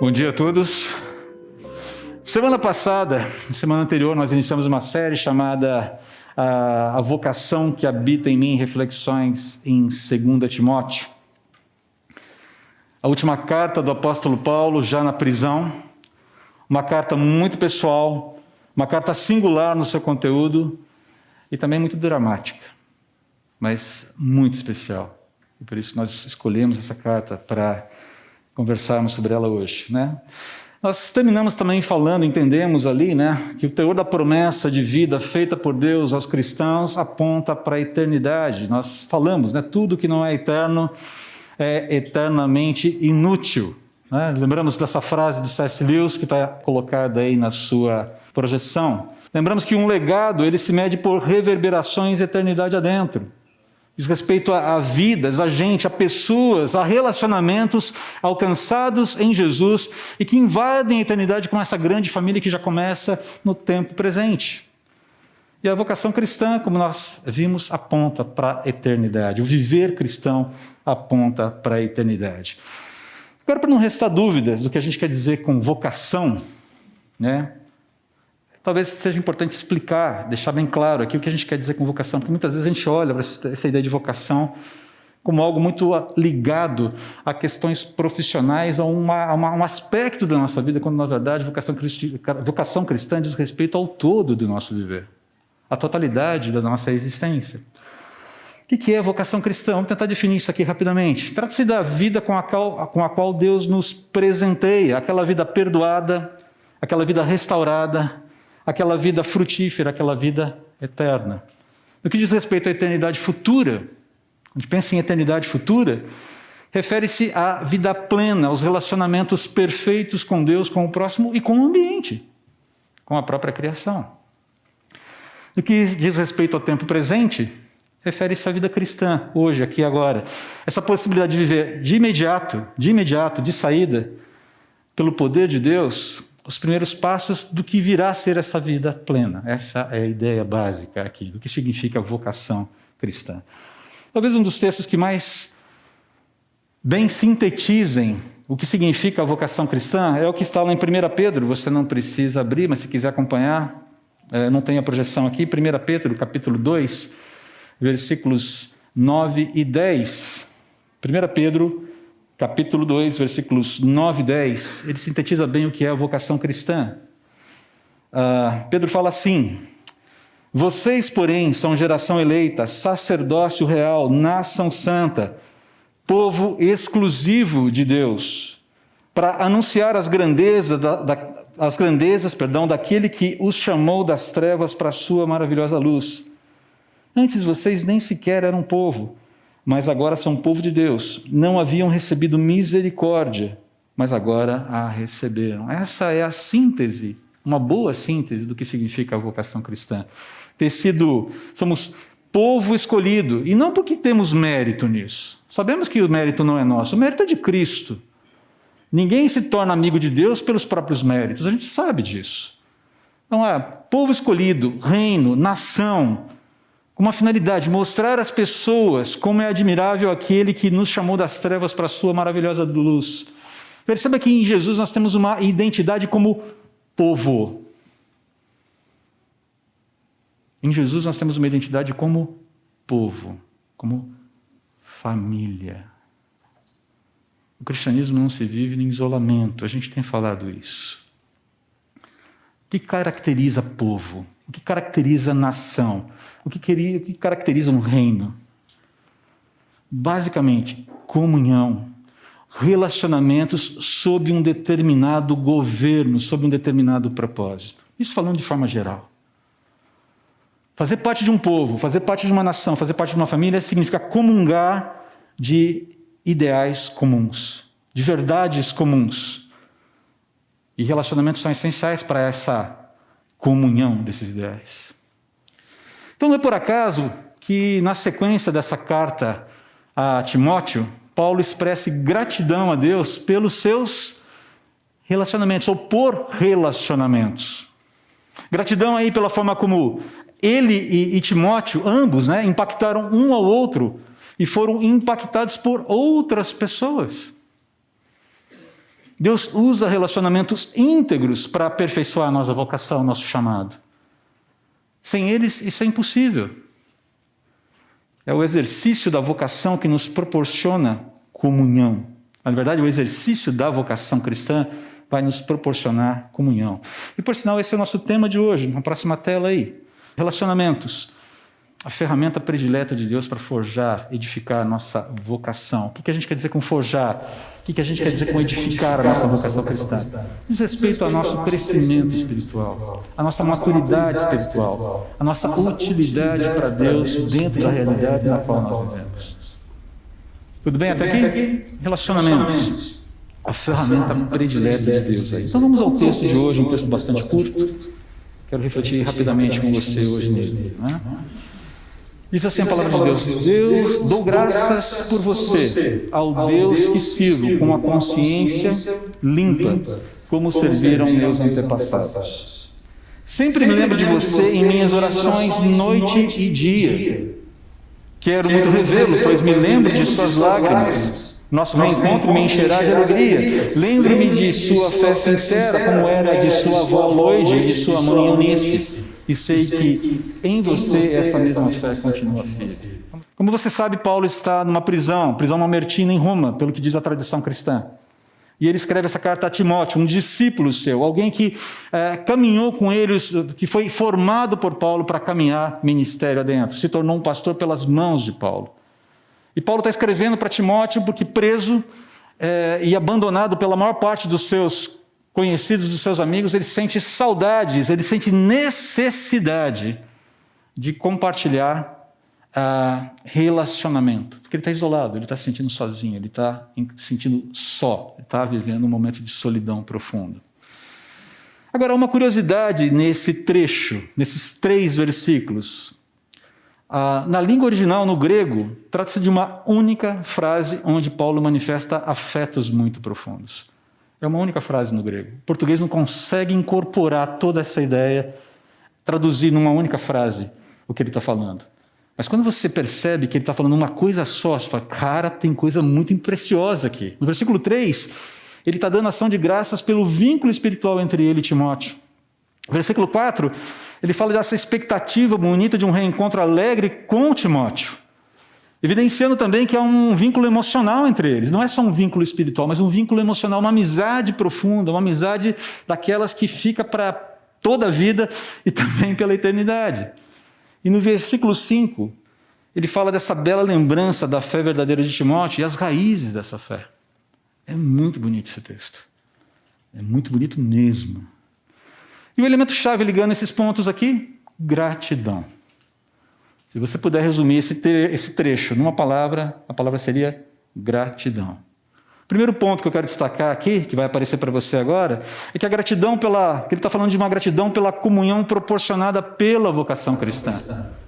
Bom dia a todos. Semana anterior, nós iniciamos uma série chamada A Vocação que Habita em Mim, Reflexões em 2 Timóteo. A última carta do apóstolo Paulo, já na prisão, uma carta muito pessoal, uma carta singular no seu conteúdo e também muito dramática, mas muito especial. E por isso nós escolhemos essa carta para conversarmos sobre ela hoje, né? Nós terminamos também falando, entendemos ali, né, que o teor da promessa de vida feita por Deus aos cristãos aponta para a eternidade. Nós falamos, né, tudo que não é eterno é eternamente inútil, né? Lembramos dessa frase de C.S. Lewis que está colocada aí na sua projeção. Lembramos que um legado, ele se mede por reverberações eternidade adentro. Diz respeito a vidas, a gente, a pessoas, a relacionamentos alcançados em Jesus e que invadem a eternidade com essa grande família que já começa no tempo presente. E a vocação cristã, como nós vimos, aponta para a eternidade. O viver cristão aponta para a eternidade. Agora, para não restar dúvidas do que a gente quer dizer com vocação, né? Talvez seja importante explicar, deixar bem claro aqui o que a gente quer dizer com vocação, porque muitas vezes a gente olha para essa ideia de vocação como algo muito ligado a questões profissionais, a um aspecto da nossa vida, quando na verdade vocação cristã diz respeito ao todo do nosso viver, à totalidade da nossa existência. O que é vocação cristã? Vamos tentar definir isso aqui rapidamente. Trata-se da vida com a qual Deus nos presenteia, aquela vida perdoada, aquela vida restaurada, aquela vida frutífera, aquela vida eterna. No que diz respeito à eternidade futura, quando a gente pensa em eternidade futura, refere-se à vida plena, aos relacionamentos perfeitos com Deus, com o próximo e com o ambiente, com a própria criação. No que diz respeito ao tempo presente, refere-se à vida cristã, hoje, aqui e agora. Essa possibilidade de viver de imediato, de saída, pelo poder de Deus, os primeiros passos do que virá a ser essa vida plena. Essa é a ideia básica aqui, do que significa a vocação cristã. Talvez um dos textos que mais bem sintetizem o que significa a vocação cristã é o que está lá em 1 Pedro. Você não precisa abrir, mas se quiser acompanhar, não tem a projeção aqui. 1 Pedro, capítulo 2, versículos 9 e 10. 1 Pedro, capítulo 2, versículos 9 e 10, ele sintetiza bem o que é a vocação cristã. Pedro fala assim: vocês, porém, são geração eleita, sacerdócio real, nação santa, povo exclusivo de Deus, para anunciar as grandezas daquele que os chamou das trevas para a sua maravilhosa luz. Antes vocês nem sequer eram povo, mas agora são povo de Deus. Não haviam recebido misericórdia, mas agora a receberam. Essa é a síntese, uma boa síntese do que significa a vocação cristã. Somos povo escolhido, e não porque temos mérito nisso. Sabemos que o mérito não é nosso, o mérito é de Cristo. Ninguém se torna amigo de Deus pelos próprios méritos, a gente sabe disso. Então, povo escolhido, reino, nação, com uma finalidade, mostrar às pessoas como é admirável aquele que nos chamou das trevas para a sua maravilhosa luz. Perceba que em Jesus nós temos uma identidade como povo. Em Jesus nós temos uma identidade como povo, como família. O cristianismo não se vive em isolamento, a gente tem falado isso. O que caracteriza povo? O que caracteriza nação? O que caracteriza um reino? Basicamente, comunhão, relacionamentos sob um determinado governo, sob um determinado propósito. Isso falando de forma geral. Fazer parte de um povo, fazer parte de uma nação, fazer parte de uma família significa comungar de ideais comuns, de verdades comuns. E relacionamentos são essenciais para essa comunhão desses ideais. Então não é por acaso que na sequência dessa carta a Timóteo, Paulo expressa gratidão a Deus pelos seus relacionamentos, ou por relacionamentos. Gratidão aí pela forma como ele e Timóteo, ambos, impactaram um ao outro e foram impactados por outras pessoas. Deus usa relacionamentos íntegros para aperfeiçoar a nossa vocação, nosso chamado. Sem eles, isso é impossível. É o exercício da vocação que nos proporciona comunhão. Na verdade, o exercício da vocação cristã vai nos proporcionar comunhão. E, por sinal, esse é o nosso tema de hoje, na próxima tela aí. Relacionamentos. A ferramenta predileta de Deus para forjar, edificar a nossa vocação. O que a gente quer dizer com forjar? O que a gente quer dizer com edificar a nossa vocação cristã? Diz respeito ao nosso crescimento espiritual, a nossa maturidade espiritual, a nossa utilidade para Deus dentro da realidade na qual nós vivemos. Tudo bem até aqui? Relacionamentos. A ferramenta predileta de Deus aí. Então vamos ao texto de hoje, um texto bastante curto. Quero refletir rapidamente com você hoje nele. Né? Diz assim a palavra de Deus: Deus, dou graças por você, ao Deus que sirvo com a consciência limpa, como serviram meus antepassados. Sempre me lembro de você em minhas orações noite e dia. Quero muito revê-lo, pois me lembro de suas lágrimas. Nosso reencontro me encherá de alegria. Lembro-me de sua fé sincera, como era de sua avó Loide e de sua mãe Eunice. E sei que em você essa mesma fé continua firme. Como você sabe, Paulo está numa prisão mamertina em Roma, pelo que diz a tradição cristã. E ele escreve essa carta a Timóteo, um discípulo seu, alguém que caminhou com ele, que foi formado por Paulo para caminhar ministério adentro, se tornou um pastor pelas mãos de Paulo. E Paulo está escrevendo para Timóteo porque preso e abandonado pela maior parte dos seus conhecidos, dos seus amigos, ele sente saudades, ele sente necessidade de compartilhar relacionamento. Porque ele está isolado, ele está se sentindo sozinho, ele está se sentindo só, ele está vivendo um momento de solidão profunda. Agora, uma curiosidade nesse trecho, nesses 3 versículos. Na língua original, no grego, trata-se de uma única frase onde Paulo manifesta afetos muito profundos. É uma única frase no grego. O português não consegue incorporar toda essa ideia, traduzir numa única frase o que ele está falando. Mas quando você percebe que ele está falando uma coisa só, você fala, cara, tem coisa muito preciosa aqui. No versículo 3, ele está dando ação de graças pelo vínculo espiritual entre ele e Timóteo. No versículo 4, ele fala dessa expectativa bonita de um reencontro alegre com Timóteo. Evidenciando também que há um vínculo emocional entre eles. Não é só um vínculo espiritual, mas um vínculo emocional, uma amizade profunda, uma amizade daquelas que fica para toda a vida e também pela eternidade. E no versículo 5, ele fala dessa bela lembrança da fé verdadeira de Timóteo e as raízes dessa fé. É muito bonito esse texto. É muito bonito mesmo. E o elemento-chave ligando esses pontos aqui, gratidão. Se você puder resumir esse trecho numa palavra, a palavra seria gratidão. O primeiro ponto que eu quero destacar aqui, que vai aparecer para você agora, é que a gratidão que ele está falando de uma gratidão pela comunhão proporcionada pela vocação cristã.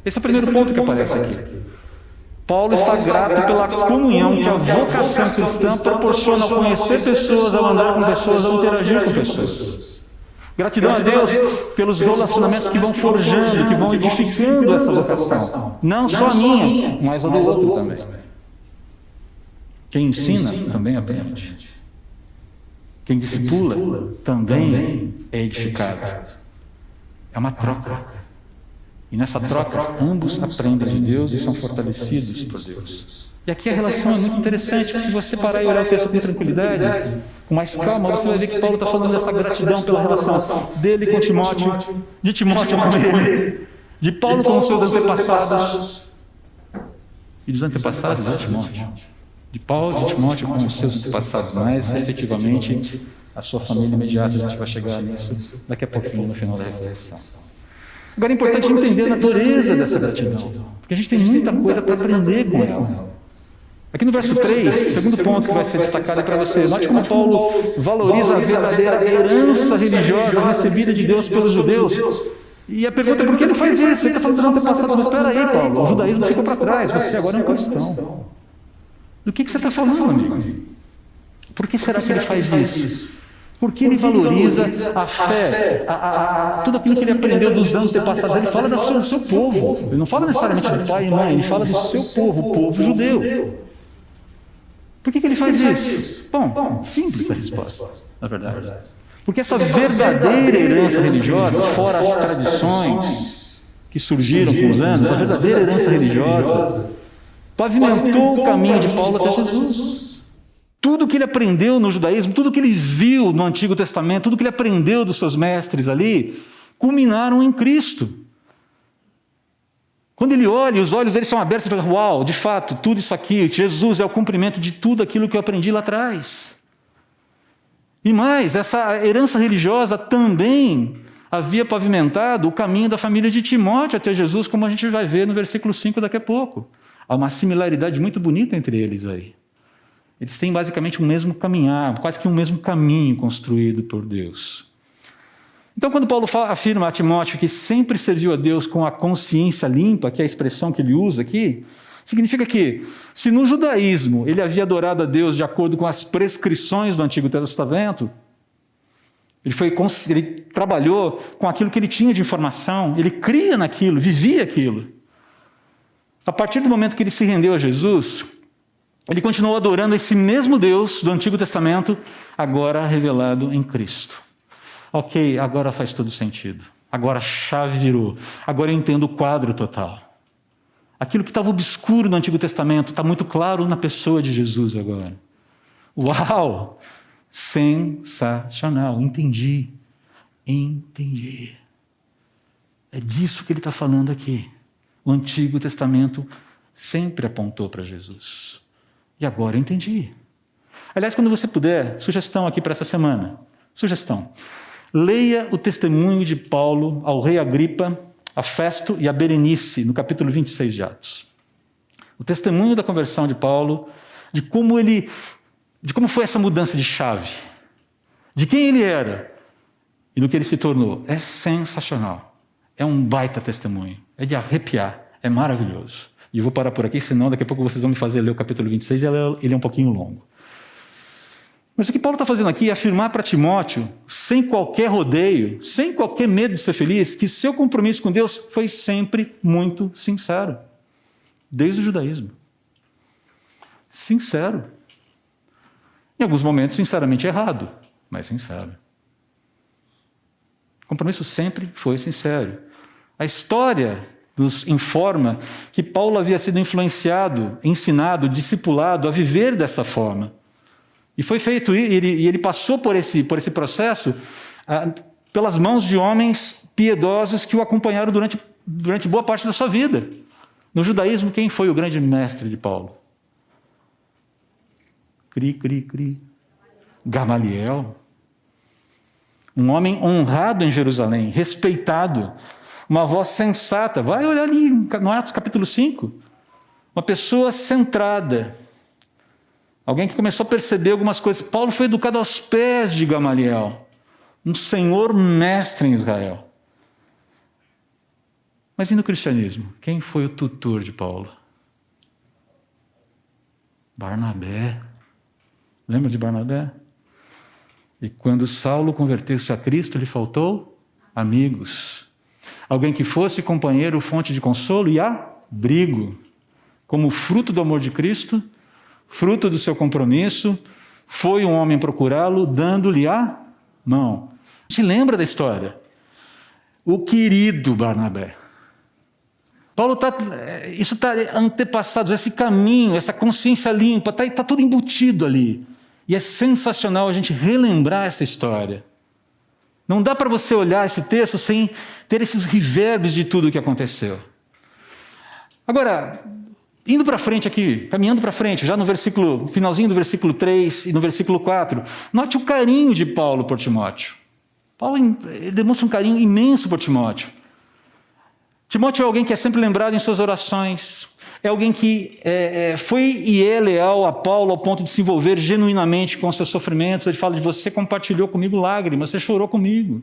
Esse é o primeiro ponto que aparece aqui. Paulo está grato pela comunhão que a vocação cristã proporciona ao conhecer pessoas, ao andar com pessoas, ao interagir com pessoas. Gratidão a Deus pelos relacionamentos que vão forjando, que vão edificando essa vocação. Não só a minha, mas a do outro também. Quem ensina também aprende. Quem discipula também é edificado. É uma troca. E nessa troca, ambos aprendem de Deus e são fortalecidos por Deus. E aqui a relação é muito interessante, porque se você parar e olhar o texto com tranquilidade, com mais calma, você vai ver que Paulo está falando dessa gratidão pela relação dele com Timóteo, de Timóteo com ele, de Paulo com os seus antepassados, e dos antepassados de Timóteo. De Paulo, de Timóteo com os seus antepassados, mas efetivamente a sua família imediata, a gente vai chegar nisso daqui a pouquinho no final da reflexão. Agora é importante entender a natureza dessa gratidão, porque a gente tem muita coisa para aprender com ela. Aqui no verso 3, segundo ponto que vai ser destacado para você, note como Paulo valoriza a verdadeira herança religiosa recebida de Deus pelos judeus. E a pergunta é por que ele faz isso? Ele está falando dos antepassados, mas espera aí, Paulo, o judaísmo fica para trás, você agora é um cristão. Do que você está falando, amigo? Por que será que ele faz isso? Porque ele valoriza a fé, tudo aquilo que ele aprendeu dos antepassados. Ele fala do seu povo. Ele não fala necessariamente do pai e mãe, ele fala do seu povo, o povo judeu. Por que ele faz isso? Bom, simples a resposta, na verdade. Porque essa verdadeira herança religiosa, fora as tradições que surgiram com os anos, a verdadeira herança religiosa pavimentou o caminho de Paulo até Jesus. Tudo que ele aprendeu no judaísmo, tudo que ele viu no Antigo Testamento, tudo que ele aprendeu dos seus mestres ali, culminaram em Cristo. Quando ele olha, os olhos dele são abertos e fala, uau, de fato, tudo isso aqui, Jesus é o cumprimento de tudo aquilo que eu aprendi lá atrás. E mais, essa herança religiosa também havia pavimentado o caminho da família de Timóteo até Jesus, como a gente vai ver no versículo 5 daqui a pouco. Há uma similaridade muito bonita entre eles aí. Eles têm basicamente o mesmo caminhar, quase que um mesmo caminho construído por Deus. Então, quando Paulo afirma a Timóteo que sempre serviu a Deus com a consciência limpa, que é a expressão que ele usa aqui, significa que, se no judaísmo ele havia adorado a Deus de acordo com as prescrições do Antigo Testamento, ele trabalhou com aquilo que ele tinha de informação, ele cria naquilo, vivia aquilo. A partir do momento que ele se rendeu a Jesus, ele continuou adorando esse mesmo Deus do Antigo Testamento, agora revelado em Cristo. Ok, agora faz todo sentido. Agora a chave virou. Agora eu entendo o quadro total. Aquilo que estava obscuro no Antigo Testamento está muito claro na pessoa de Jesus agora. Uau! Sensacional. Entendi. É disso que ele está falando aqui. O Antigo Testamento sempre apontou para Jesus. E agora eu entendi. Aliás, quando você puder, sugestão aqui para essa semana. Sugestão. Leia o testemunho de Paulo ao rei Agripa, a Festo e a Berenice, no capítulo 26 de Atos. O testemunho da conversão de Paulo, de como foi essa mudança de chave, de quem ele era e do que ele se tornou. É sensacional. É um baita testemunho. É de arrepiar. É maravilhoso. E eu vou parar por aqui, senão daqui a pouco vocês vão me fazer ler o capítulo 26 e ele é um pouquinho longo. Mas o que Paulo está fazendo aqui é afirmar para Timóteo, sem qualquer rodeio, sem qualquer medo de ser feliz, que seu compromisso com Deus foi sempre muito sincero. Desde o judaísmo. Sincero. Em alguns momentos, sinceramente errado, mas sincero. O compromisso sempre foi sincero. A história nos informa que Paulo havia sido influenciado, ensinado, discipulado a viver dessa forma. E foi feito, e ele passou por esse processo pelas mãos de homens piedosos que o acompanharam durante boa parte da sua vida. No judaísmo, quem foi o grande mestre de Paulo? Gamaliel. Um homem honrado em Jerusalém, respeitado, uma voz sensata. Vai olhar ali no Atos capítulo 5. Uma pessoa centrada. Alguém que começou a perceber algumas coisas. Paulo foi educado aos pés de Gamaliel, um senhor mestre em Israel. Mas e no cristianismo? Quem foi o tutor de Paulo? Barnabé. Lembra de Barnabé? E quando Saulo converteu-se a Cristo, lhe faltou amigos. Alguém que fosse companheiro, fonte de consolo e abrigo. Como fruto do amor de Cristo, fruto do seu compromisso, foi um homem procurá-lo, dando-lhe a mão. Te lembra da história? O querido Barnabé. Paulo isso está antepassado, esse caminho, essa consciência limpa, está tudo embutido ali. E é sensacional a gente relembrar essa história. Não dá para você olhar esse texto sem ter esses revérbios de tudo o que aconteceu. Agora, indo para frente aqui, caminhando para frente, já no finalzinho do versículo 3 e no versículo 4, note o carinho de Paulo por Timóteo. Paulo demonstra um carinho imenso por Timóteo. Timóteo é alguém que é sempre lembrado em suas orações, é alguém que foi e é leal a Paulo ao ponto de se envolver genuinamente com os seus sofrimentos. Ele fala de você compartilhou comigo lágrimas, você chorou comigo.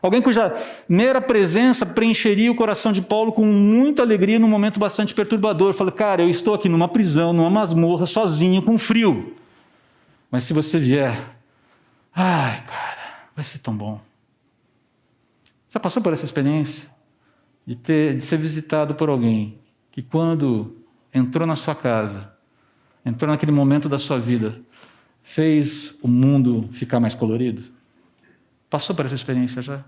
Alguém cuja mera presença preencheria o coração de Paulo com muita alegria num momento bastante perturbador. Fala, cara, eu estou aqui numa prisão, numa masmorra, sozinho, com frio. Mas se você vier, ai, cara, vai ser tão bom. Já passou por essa experiência? De ser visitado por alguém que quando entrou na sua casa, entrou naquele momento da sua vida, fez o mundo ficar mais colorido? Passou por essa experiência já?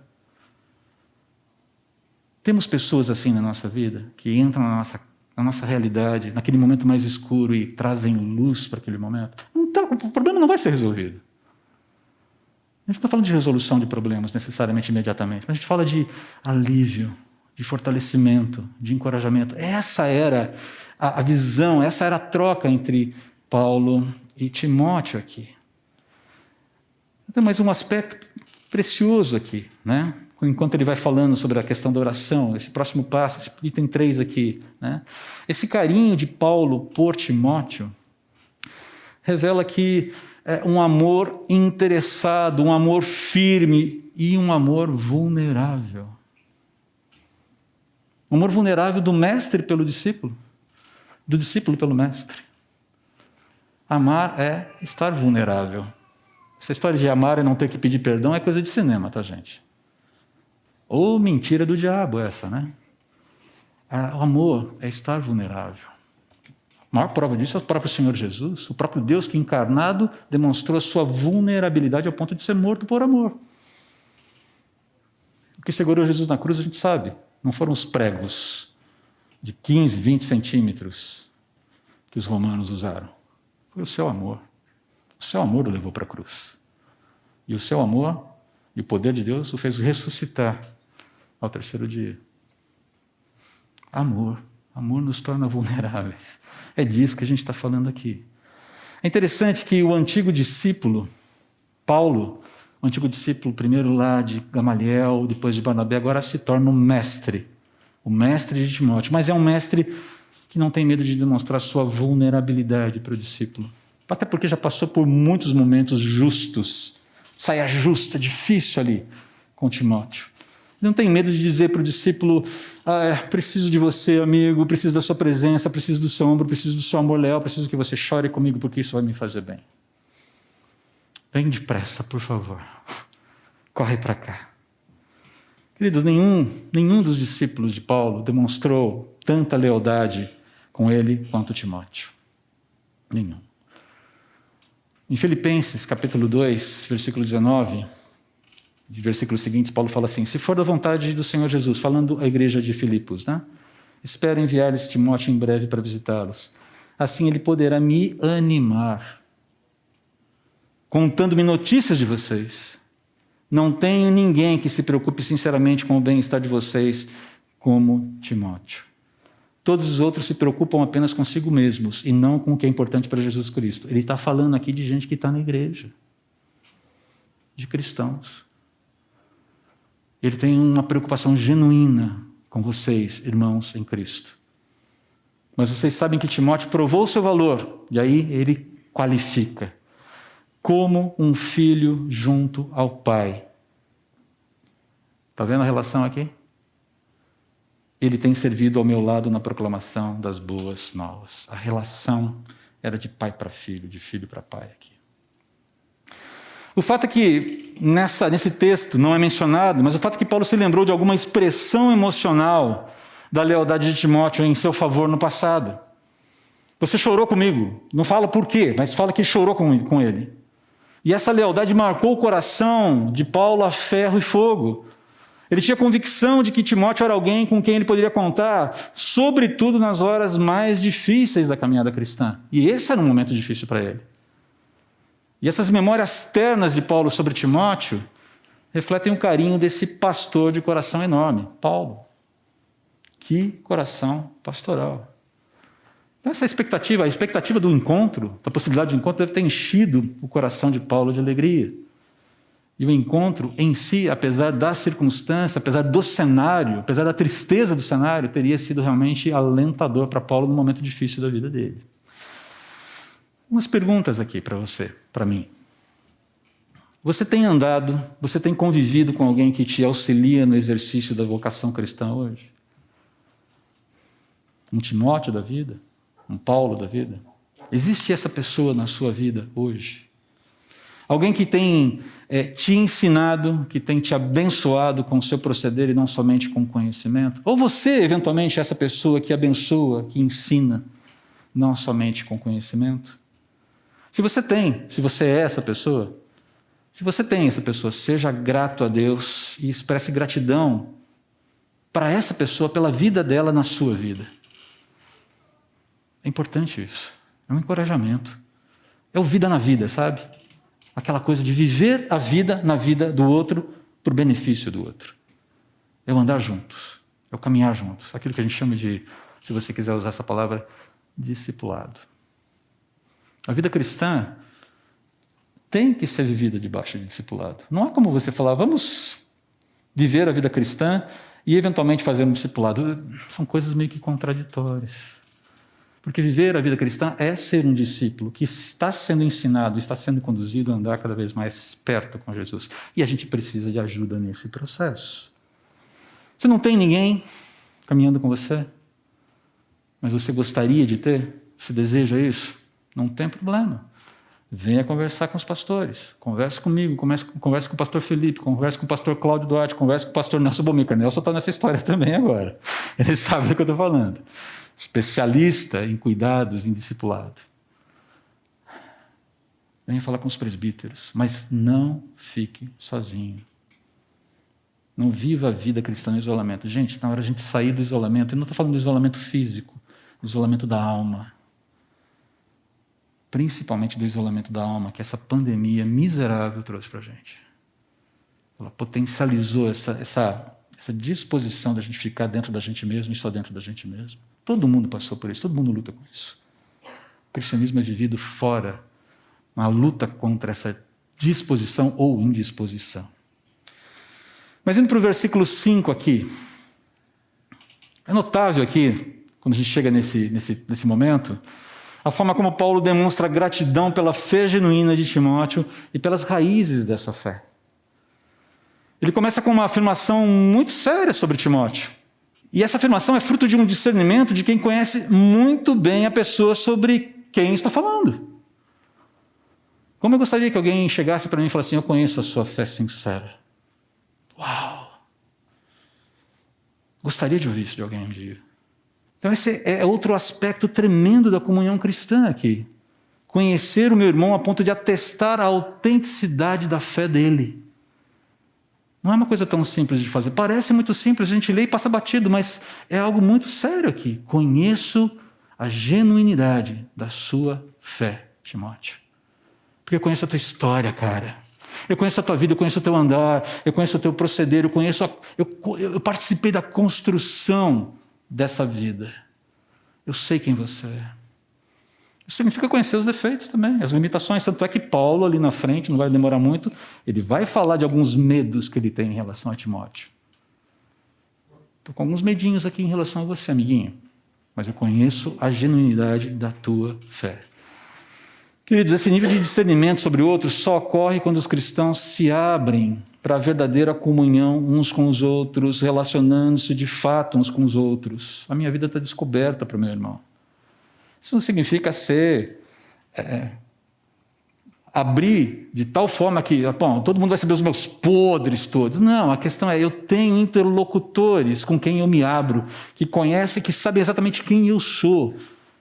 Temos pessoas assim na nossa vida, que entram na nossa realidade, naquele momento mais escuro e trazem luz para aquele momento? Então, o problema não vai ser resolvido. A gente não está falando de resolução de problemas necessariamente imediatamente, mas a gente fala de alívio, de fortalecimento, de encorajamento. Essa era a visão, essa era a troca entre Paulo e Timóteo aqui. Tem mais um aspecto precioso aqui, né? Enquanto ele vai falando sobre a questão da oração, esse próximo passo, esse item 3 aqui, né? Esse carinho de Paulo por Timóteo revela que é um amor interessado, um amor firme e um amor vulnerável. Um amor vulnerável do mestre pelo discípulo, do discípulo pelo mestre. Amar é estar vulnerável. Essa história de amar e não ter que pedir perdão é coisa de cinema, tá, gente? Ou mentira do diabo essa, né? O amor é estar vulnerável. A maior prova disso é o próprio Senhor Jesus, o próprio Deus que encarnado demonstrou a sua vulnerabilidade ao ponto de ser morto por amor. O que segurou Jesus na cruz a gente sabe, não foram os pregos de 15, 20 centímetros que os romanos usaram. Foi o seu amor. O seu amor o levou para a cruz. E o seu amor e o poder de Deus o fez ressuscitar ao terceiro dia. Amor. Amor nos torna vulneráveis. É disso que a gente está falando aqui. É interessante que o antigo discípulo, Paulo, o antigo discípulo, primeiro lá de Gamaliel, depois de Barnabé, agora se torna o mestre de Timóteo. Mas é um mestre que não tem medo de demonstrar sua vulnerabilidade para o discípulo. Até porque já passou por muitos momentos justos, saia justa, difícil ali com Timóteo. Ele não tem medo de dizer para o discípulo, preciso de você, amigo, preciso da sua presença, preciso do seu ombro, preciso do seu amor leal, preciso que você chore comigo, porque isso vai me fazer bem. Vem depressa, por favor. Corre para cá. Queridos, nenhum dos discípulos de Paulo demonstrou tanta lealdade com ele quanto Timóteo. Nenhum. Em Filipenses, capítulo 2, versículo 19, de versículos seguintes, Paulo fala assim, se for da vontade do Senhor Jesus, falando à igreja de Filipos, né? Espero enviar-lhes Timóteo em breve para visitá-los. Assim ele poderá me animar, contando-me notícias de vocês. Não tenho ninguém que se preocupe sinceramente com o bem-estar de vocês como Timóteo. Todos os outros se preocupam apenas consigo mesmos e não com o que é importante para Jesus Cristo. Ele está falando aqui de gente que está na igreja, de cristãos. Ele tem uma preocupação genuína com vocês, irmãos em Cristo. Mas vocês sabem que Timóteo provou o seu valor, e aí ele qualifica como um filho junto ao pai. Está vendo a relação aqui? Ele tem servido ao meu lado na proclamação das boas novas. A relação era de pai para filho, de filho para pai aqui. O fato é que nesse texto não é mencionado, mas o fato é que Paulo se lembrou de alguma expressão emocional da lealdade de Timóteo em seu favor no passado. Você chorou comigo, não fala por quê, mas fala que chorou com ele. E essa lealdade marcou o coração de Paulo a ferro e fogo. Ele tinha convicção de que Timóteo era alguém com quem ele poderia contar, sobretudo nas horas mais difíceis da caminhada cristã. E esse era um momento difícil para ele. E essas memórias ternas de Paulo sobre Timóteo refletem o carinho desse pastor de coração enorme, Paulo. Que coração pastoral. Então essa expectativa, a expectativa do encontro, da possibilidade de encontro, deve ter enchido o coração de Paulo de alegria. E o encontro em si, apesar da circunstância, apesar do cenário, apesar da tristeza do cenário, teria sido realmente alentador para Paulo no momento difícil da vida dele. Umas perguntas aqui para você, para mim. Você tem andado, você tem convivido com alguém que te auxilia no exercício da vocação cristã hoje? Um Timóteo da vida? Um Paulo da vida? Existe essa pessoa na sua vida hoje? Alguém que tem te ensinado, que tem te abençoado com o seu proceder e não somente com conhecimento? Ou você, eventualmente, é essa pessoa que abençoa, que ensina, não somente com conhecimento? Se você é essa pessoa, se você tem essa pessoa, seja grato a Deus e expresse gratidão para essa pessoa, pela vida dela na sua vida. É importante isso. É um encorajamento. É o vida na vida, sabe? Aquela coisa de viver a vida na vida do outro para o benefício do outro. É o andar juntos. É o caminhar juntos. Aquilo que a gente chama de, se você quiser usar essa palavra, discipulado. A vida cristã tem que ser vivida debaixo de discipulado. Não há como você falar, vamos viver a vida cristã e eventualmente fazer um discipulado. São coisas meio que contraditórias. Porque viver a vida cristã é ser um discípulo que está sendo ensinado, está sendo conduzido a andar cada vez mais perto com Jesus. E a gente precisa de ajuda nesse processo. Você não tem ninguém caminhando com você, mas você gostaria de ter? Você deseja isso? Não tem problema. Venha conversar com os pastores. Converse comigo, converse com o pastor Felipe, converse com o pastor Cláudio Duarte, converse com o pastor Nelson Bomica. Nelson está nessa história também agora. Ele sabe do que eu estou falando. Especialista em cuidados, em discipulado. Venha falar com os presbíteros, mas não fique sozinho. Não viva a vida cristã no isolamento. Gente, na hora de a gente sair do isolamento, eu não estou falando do isolamento físico, do isolamento da alma. Principalmente do isolamento da alma, que essa pandemia miserável trouxe para a gente. Ela potencializou essa disposição da gente ficar dentro da gente mesmo e só dentro da gente mesmo. Todo mundo passou por isso, todo mundo luta com isso. O cristianismo é vivido fora, uma luta contra essa disposição ou indisposição. Mas indo para o versículo 5 aqui, é notável aqui, quando a gente chega nesse momento, a forma como Paulo demonstra gratidão pela fé genuína de Timóteo e pelas raízes dessa fé. Ele começa com uma afirmação muito séria sobre Timóteo. E essa afirmação é fruto de um discernimento de quem conhece muito bem a pessoa sobre quem está falando. Como eu gostaria que alguém chegasse para mim e falasse assim, eu conheço a sua fé sincera. Uau! Gostaria de ouvir isso de alguém um dia. Então esse é outro aspecto tremendo da comunhão cristã aqui. Conhecer o meu irmão a ponto de atestar a autenticidade da fé dele. Não é uma coisa tão simples de fazer. Parece muito simples, a gente lê e passa batido, mas é algo muito sério aqui. Conheço a genuinidade da sua fé, Timóteo. Porque eu conheço a tua história, cara. Eu conheço a tua vida, eu conheço o teu andar, eu conheço o teu proceder, eu participei da construção dessa vida. Eu sei quem você é. Isso significa conhecer os defeitos também, as limitações. Tanto é que Paulo, ali na frente, não vai demorar muito, ele vai falar de alguns medos que ele tem em relação a Timóteo. Estou com alguns medinhos aqui em relação a você, amiguinho. Mas eu conheço a genuinidade da tua fé. Queridos, esse nível de discernimento sobre outros só ocorre quando os cristãos se abrem para a verdadeira comunhão uns com os outros, relacionando-se de fato uns com os outros. A minha vida está descoberta para o meu irmão. Isso não significa abrir de tal forma que, bom, todo mundo vai saber os meus podres todos. Não, a questão é, eu tenho interlocutores com quem eu me abro, que conhecem, que sabem exatamente quem eu sou.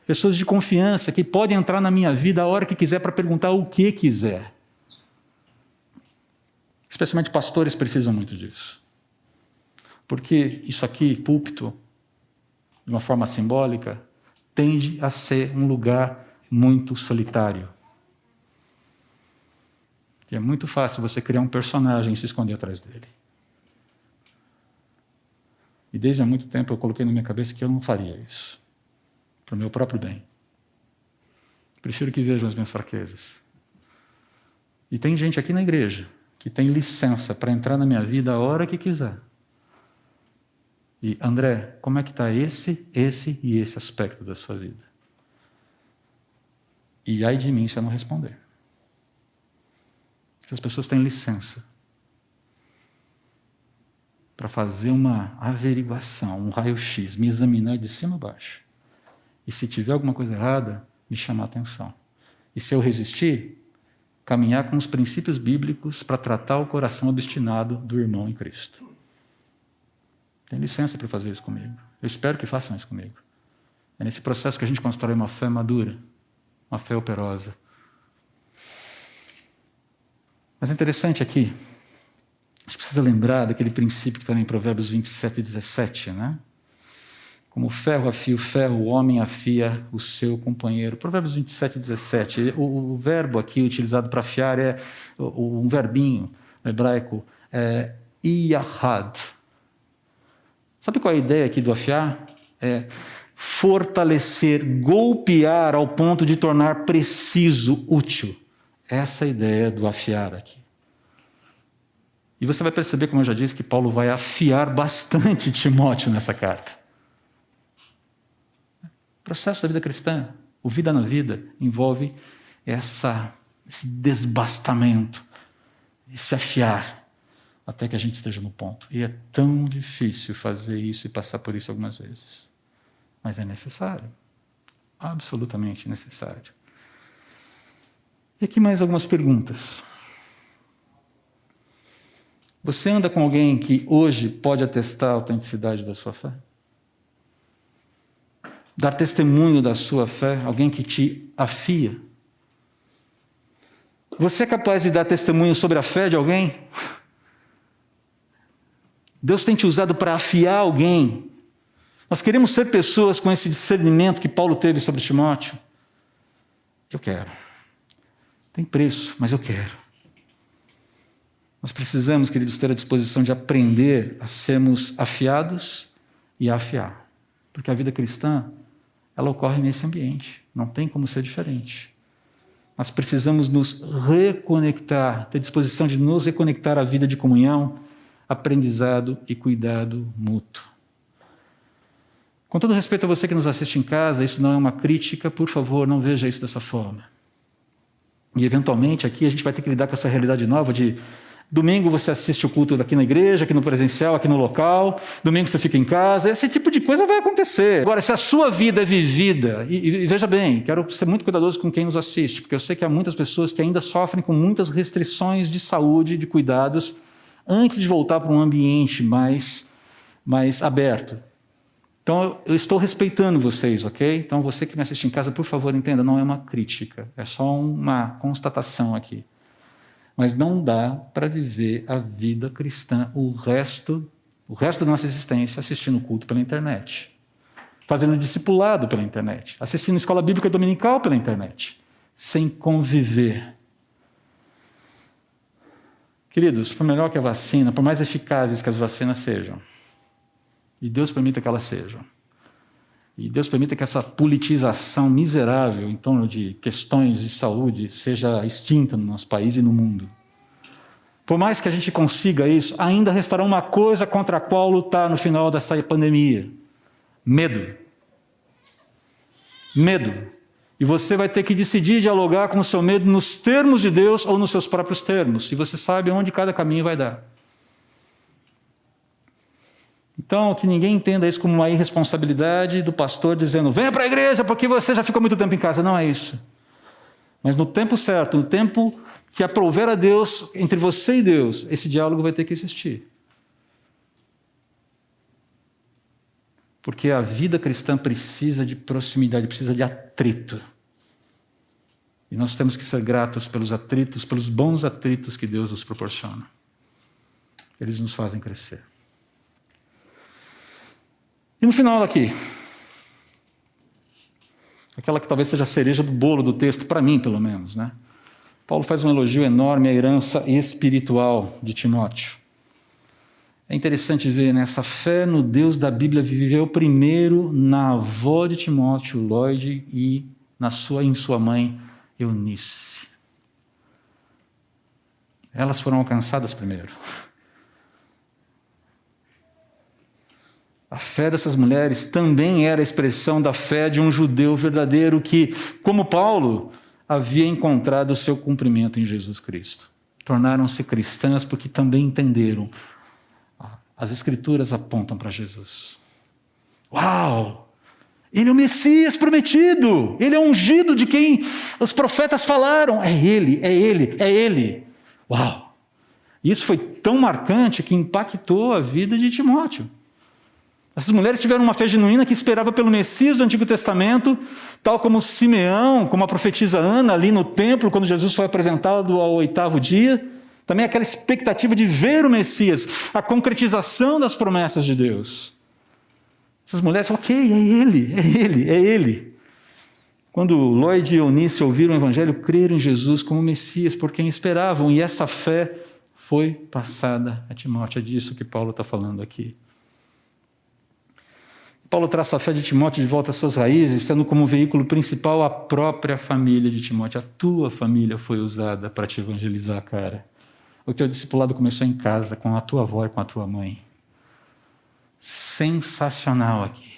Pessoas de confiança, que podem entrar na minha vida a hora que quiser para perguntar o que quiser. Especialmente pastores precisam muito disso. Porque isso aqui, púlpito, de uma forma simbólica, tende a ser um lugar muito solitário. E é muito fácil você criar um personagem e se esconder atrás dele. E desde há muito tempo eu coloquei na minha cabeça que eu não faria isso. Para o meu próprio bem. Prefiro que vejam as minhas fraquezas. E tem gente aqui na igreja que tem licença para entrar na minha vida a hora que quiser. E, André, como é que está esse e esse aspecto da sua vida? E ai de mim se eu não responder. As pessoas têm licença para fazer uma averiguação, um raio-x, me examinar de cima a baixo. E se tiver alguma coisa errada, me chamar a atenção. E se eu resistir, caminhar com os princípios bíblicos para tratar o coração obstinado do irmão em Cristo. Tem licença para fazer isso comigo. Eu espero que façam isso comigo. É nesse processo que a gente constrói uma fé madura, uma fé operosa. Mas é interessante aqui, a gente precisa lembrar daquele princípio que está em Provérbios 27 e 17, né? Como o ferro afia o ferro, o homem afia o seu companheiro. Provérbios 27 e 17. O verbo aqui utilizado para afiar é um verbinho no hebraico, iahad. Sabe qual é a ideia aqui do afiar? É fortalecer, golpear ao ponto de tornar preciso, útil. Essa é a ideia do afiar aqui. E você vai perceber, como eu já disse, que Paulo vai afiar bastante Timóteo nessa carta. O processo da vida cristã, o vida na vida, envolve esse desbastamento, esse afiar, até que a gente esteja no ponto. E é tão difícil fazer isso e passar por isso algumas vezes. Mas é necessário. Absolutamente necessário. E aqui mais algumas perguntas. Você anda com alguém que hoje pode atestar a autenticidade da sua fé? Dar testemunho da sua fé, alguém que te afia? Você é capaz de dar testemunho sobre a fé de alguém? Deus tem te usado para afiar alguém. Nós queremos ser pessoas com esse discernimento que Paulo teve sobre Timóteo. Eu quero. Tem preço, mas eu quero. Nós precisamos, queridos, ter a disposição de aprender a sermos afiados e a afiar. Porque a vida cristã, ela ocorre nesse ambiente. Não tem como ser diferente. Nós precisamos nos reconectar, ter disposição de nos reconectar à vida de comunhão, aprendizado e cuidado mútuo. Com todo respeito a você que nos assiste em casa, isso não é uma crítica, por favor, não veja isso dessa forma. E eventualmente aqui a gente vai ter que lidar com essa realidade nova de domingo você assiste o culto aqui na igreja, aqui no presencial, aqui no local, domingo você fica em casa, esse tipo de coisa vai acontecer. Agora, se a sua vida é vivida, e veja bem, quero ser muito cuidadoso com quem nos assiste, porque eu sei que há muitas pessoas que ainda sofrem com muitas restrições de saúde, de cuidados, antes de voltar para um ambiente mais aberto. Então, eu estou respeitando vocês, ok? Então, você que me assiste em casa, por favor, entenda, não é uma crítica, é só uma constatação aqui. Mas não dá para viver a vida cristã o resto da nossa existência assistindo culto pela internet, fazendo discipulado pela internet, assistindo escola bíblica dominical pela internet, sem conviver. Queridos, por melhor que a vacina, por mais eficazes que as vacinas sejam, e Deus permita que elas sejam, e Deus permita que essa politização miserável em torno de questões de saúde seja extinta no nosso país e no mundo. Por mais que a gente consiga isso, ainda restará uma coisa contra a qual lutar no final dessa pandemia. Medo. Medo. E você vai ter que decidir dialogar com o seu medo nos termos de Deus ou nos seus próprios termos, se você sabe onde cada caminho vai dar. Então, que ninguém entenda isso como uma irresponsabilidade do pastor dizendo, venha para a igreja porque você já ficou muito tempo em casa. Não é isso. Mas no tempo certo, no tempo que aprouver a Deus, entre você e Deus, esse diálogo vai ter que existir. Porque a vida cristã precisa de proximidade, precisa de atrito. E nós temos que ser gratos pelos atritos, pelos bons atritos que Deus nos proporciona. Eles nos fazem crescer. E no final aqui, aquela que talvez seja a cereja do bolo do texto, para mim pelo menos, né? Paulo faz um elogio enorme à herança espiritual de Timóteo. É interessante ver nessa fé no Deus da Bíblia viveu primeiro na avó de Timóteo, Lloyd, e em sua mãe, Eunice. Elas foram alcançadas primeiro. A fé dessas mulheres também era a expressão da fé de um judeu verdadeiro que, como Paulo, havia encontrado o seu cumprimento em Jesus Cristo. Tornaram-se cristãs porque também entenderam. As Escrituras apontam para Jesus. Uau! Ele é o Messias prometido! Ele é o ungido de quem os profetas falaram. É Ele, é Ele, é Ele. Uau! Isso foi tão marcante que impactou a vida de Timóteo. Essas mulheres tiveram uma fé genuína que esperava pelo Messias do Antigo Testamento, tal como Simeão, como a profetisa Ana ali no templo, quando Jesus foi apresentado ao 8º dia. Também aquela expectativa de ver o Messias, a concretização das promessas de Deus. Essas mulheres, ok, é ele, é ele, é ele. Quando Lloyd e Eunice ouviram o Evangelho, creram em Jesus como Messias, por quem esperavam, e essa fé foi passada a Timóteo. É disso que Paulo está falando aqui. Paulo traz a fé de Timóteo de volta às suas raízes, tendo como veículo principal a própria família de Timóteo. A tua família foi usada para te evangelizar, cara. O teu discipulado começou em casa, com a tua avó e com a tua mãe. Sensacional aqui.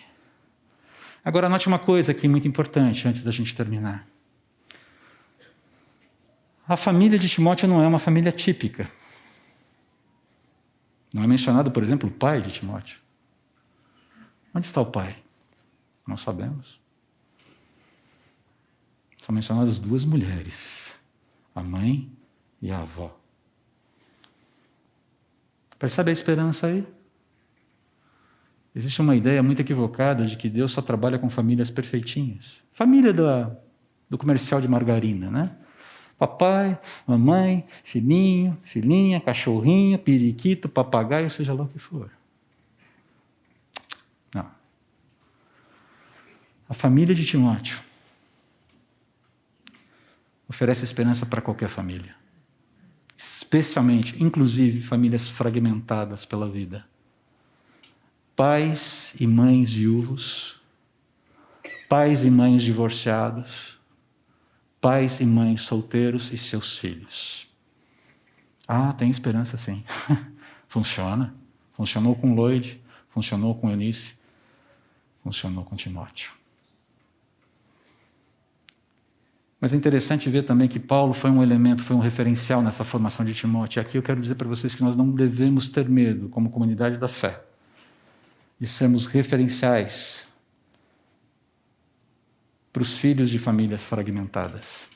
Agora, note uma coisa aqui muito importante, antes da gente terminar. A família de Timóteo não é uma família típica. Não é mencionado, por exemplo, o pai de Timóteo. Onde está o pai? Não sabemos. São mencionadas 2 mulheres, a mãe e a avó. Percebe a esperança aí? Existe uma ideia muito equivocada de que Deus só trabalha com famílias perfeitinhas. Família do comercial de margarina, né? Papai, mamãe, filhinho, filhinha, cachorrinho, periquito, papagaio, seja lá o que for. Não. A família de Timóteo oferece esperança para qualquer família. Especialmente, inclusive, famílias fragmentadas pela vida. Pais e mães viúvos, pais e mães divorciados, pais e mães solteiros e seus filhos. Ah, tem esperança sim. Funciona. Funcionou com Lloyd, funcionou com Eunice, funcionou com Timóteo. Mas é interessante ver também que Paulo foi um elemento, foi um referencial nessa formação de Timóteo. E aqui eu quero dizer para vocês que nós não devemos ter medo, como comunidade da fé, de sermos referenciais para os filhos de famílias fragmentadas.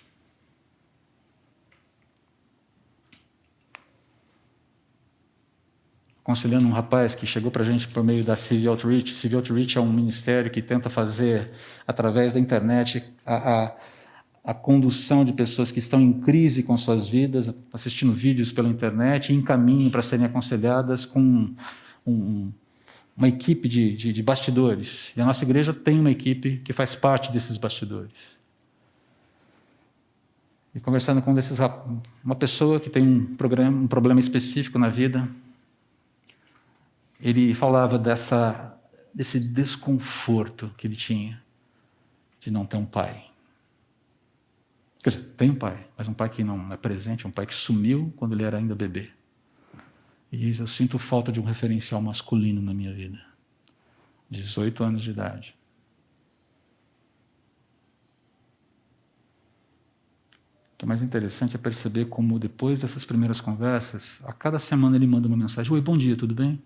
Aconselhando um rapaz que chegou para a gente por meio da CV Outreach. CV Outreach é um ministério que tenta fazer, através da internet, a condução de pessoas que estão em crise com suas vidas, assistindo vídeos pela internet, em caminho para serem aconselhadas com uma equipe de bastidores. E a nossa igreja tem uma equipe que faz parte desses bastidores. E conversando com uma pessoa que tem um problema específico na vida, ele falava desse desconforto que ele tinha de não ter um pai. Quer dizer, tem um pai, mas um pai que não é presente, um pai que sumiu quando ele era ainda bebê. E diz, eu sinto falta de um referencial masculino na minha vida. 18 anos de idade. O que é mais interessante é perceber como, depois dessas primeiras conversas, a cada semana ele manda uma mensagem. Oi, bom dia, tudo bem?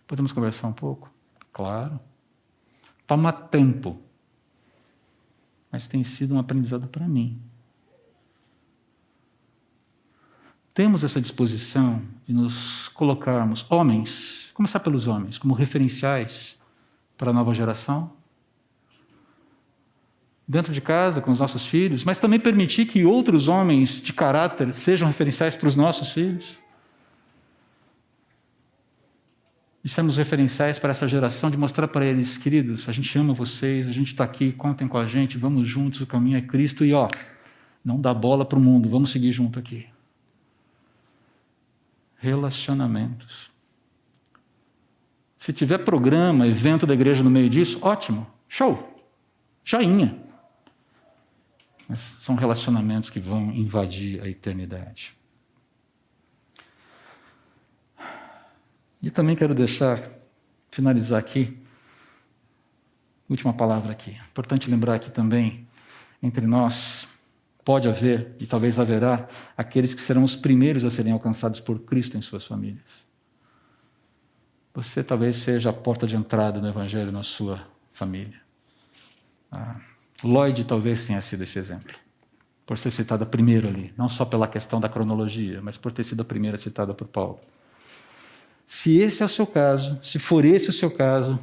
Podemos conversar um pouco? Claro. Toma tempo. Mas tem sido um aprendizado para mim. Temos essa disposição de nos colocarmos, homens, começar pelos homens, como referenciais para a nova geração? Dentro de casa, com os nossos filhos, mas também permitir que outros homens de caráter sejam referenciais para os nossos filhos? E sermos referenciais para essa geração, de mostrar para eles, queridos, a gente ama vocês, a gente está aqui, contem com a gente, vamos juntos, o caminho é Cristo, e não dá bola para o mundo, vamos seguir junto aqui. Relacionamentos. Se tiver programa, evento da igreja no meio disso, ótimo, show, joinha. Mas são relacionamentos que vão invadir a eternidade. E também quero finalizar aqui, última palavra aqui. Importante lembrar aqui também, entre nós, pode haver, e talvez haverá, aqueles que serão os primeiros a serem alcançados por Cristo em suas famílias. Você talvez seja a porta de entrada do Evangelho na sua família. Lloyd talvez tenha sido esse exemplo, por ser citada primeiro ali, não só pela questão da cronologia, mas por ter sido a primeira citada por Paulo. Se esse é o seu caso, se for esse o seu caso,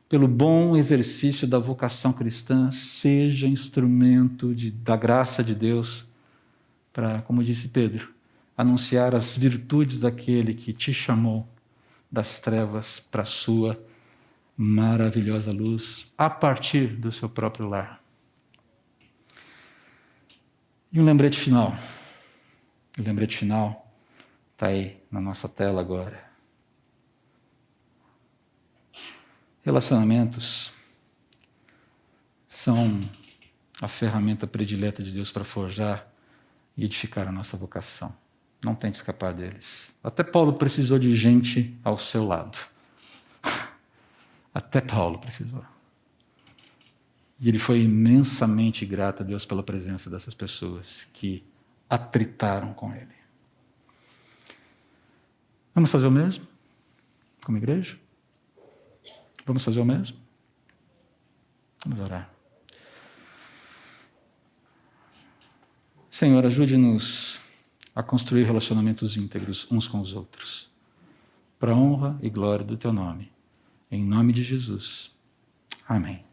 pelo bom exercício da vocação cristã, seja instrumento da graça de Deus para, como disse Pedro, anunciar as virtudes daquele que te chamou das trevas para a sua maravilhosa luz, a partir do seu próprio lar. E um lembrete final. O lembrete final está aí na nossa tela agora. Relacionamentos são a ferramenta predileta de Deus para forjar e edificar a nossa vocação. Não tente escapar deles. Até Paulo precisou de gente ao seu lado. Até Paulo precisou. E ele foi imensamente grato a Deus pela presença dessas pessoas que atritaram com ele. Vamos fazer o mesmo? Como igreja? Vamos fazer o mesmo? Vamos orar. Senhor, ajude-nos a construir relacionamentos íntegros uns com os outros, para a honra e glória do Teu nome. Em nome de Jesus. Amém.